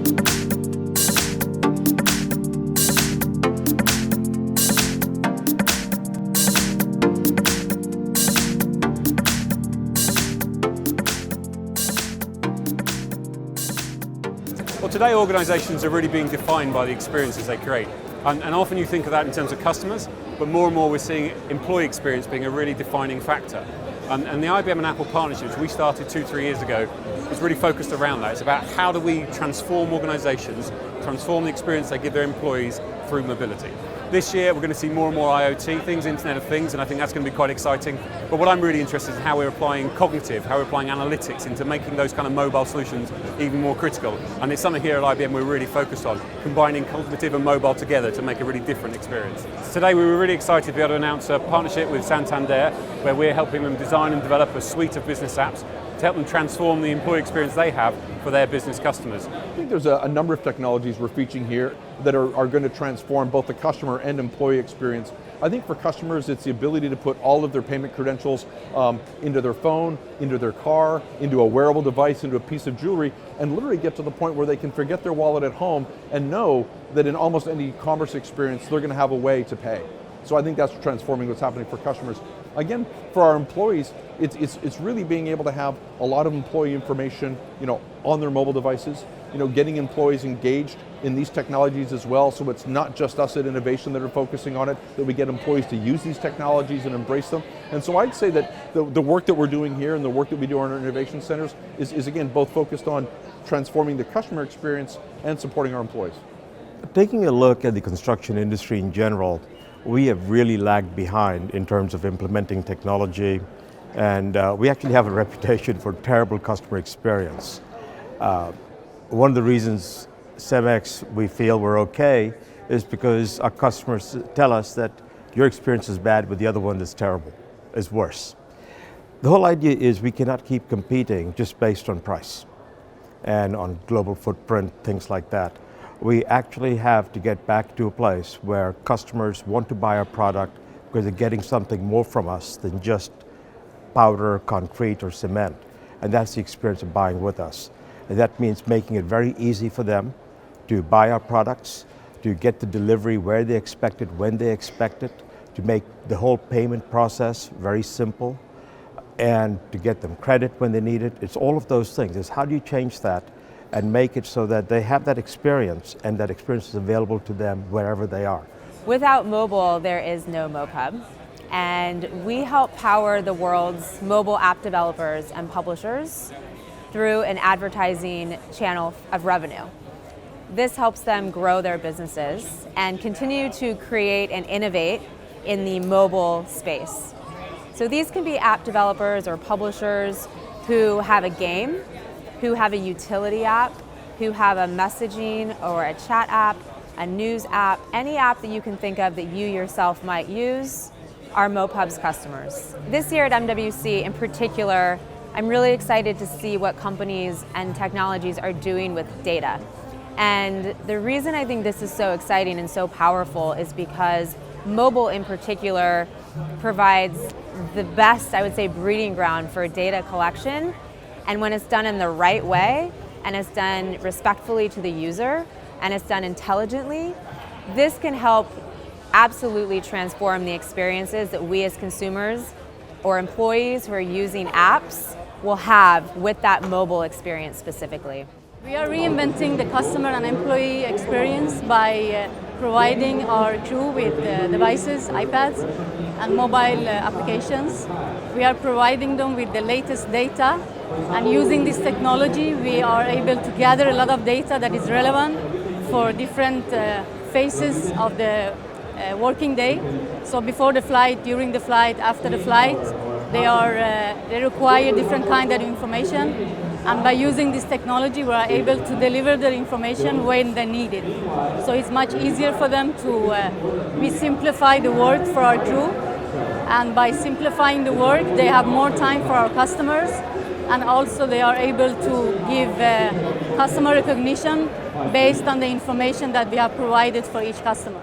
Well, today organisations are really being defined by the experiences they create. And often you think of that in terms of customers, but more and more we're seeing employee experience being a really defining factor. And the IBM and Apple partnerships we started 2-3 years ago is really focused around that. It's about how do we transform organisations, transform the experience they give their employees through mobility. This year we're going to see more and more IoT things, Internet of Things, and I think that's going to be quite exciting. But what I'm really interested in is how we're applying cognitive, how we're applying analytics into making those kind of mobile solutions even more critical. And it's something here at IBM we're really focused on, combining cognitive and mobile together to make a really different experience. Today we were really excited to be able to announce a partnership with Santander, where we're helping them design and develop a suite of business apps to help them transform the employee experience they have for their business customers. I think there's a number of technologies we're featuring here that are going to transform both the customer and employee experience. I think for customers, it's the ability to put all of their payment credentials into their phone, into their car, into a wearable device, into a piece of jewelry, and literally get to the point where they can forget their wallet at home and know that in almost any commerce experience, they're going to have a way to pay. So I think that's transforming what's happening for customers. Again, for our employees, it's really being able to have a lot of employee information, on their mobile devices, getting employees engaged in these technologies as well, so it's not just us at Innovation that are focusing on it, that we get employees to use these technologies and embrace them. And so I'd say that the work that we're doing here and the work that we do in our innovation centers is again, both focused on transforming the customer experience and supporting our employees. Taking a look at the construction industry in general, we have really lagged behind in terms of implementing technology, and we actually have a reputation for terrible customer experience. One of the reasons CEMEX we feel we're okay is because our customers tell us that your experience is bad, but the other one is terrible, is worse. The whole idea is we cannot keep competing just based on price and on global footprint, things like that. We actually have to get back to a place where customers want to buy our product because they're getting something more from us than just powder, concrete, or cement. And that's the experience of buying with us. And that means making it very easy for them to buy our products, to get the delivery where they expect it, when they expect it, to make the whole payment process very simple, and to get them credit when they need it. It's all of those things. It's how do you change that and make it so that they have that experience, and that experience is available to them wherever they are. Without mobile, there is no MoPub. And we help power the world's mobile app developers and publishers through an advertising channel of revenue. This helps them grow their businesses and continue to create and innovate in the mobile space. So these can be app developers or publishers who have a game, who have a utility app, who have a messaging or a chat app, a news app, any app that you can think of that you yourself might use are MoPub's customers. This year at MWC in particular, I'm really excited to see what companies and technologies are doing with data. And the reason I think this is so exciting and so powerful is because mobile in particular provides the best, I would say, breeding ground for data collection. And when it's done in the right way, and it's done respectfully to the user, and it's done intelligently, this can help absolutely transform the experiences that we as consumers or employees who are using apps will have with that mobile experience specifically. We are reinventing the customer and employee experience by providing our crew with devices, iPads, and mobile applications. We are providing them with the latest data, and using this technology, we are able to gather a lot of data that is relevant for different phases of the working day. So before the flight, during the flight, after the flight, they require different kind of information. And by using this technology, we are able to deliver the information when they need it. So it's much easier for them to, we simplify the work for our crew. And by simplifying the work, they have more time for our customers. And also they are able to give customer recognition based on the information that we have provided for each customer.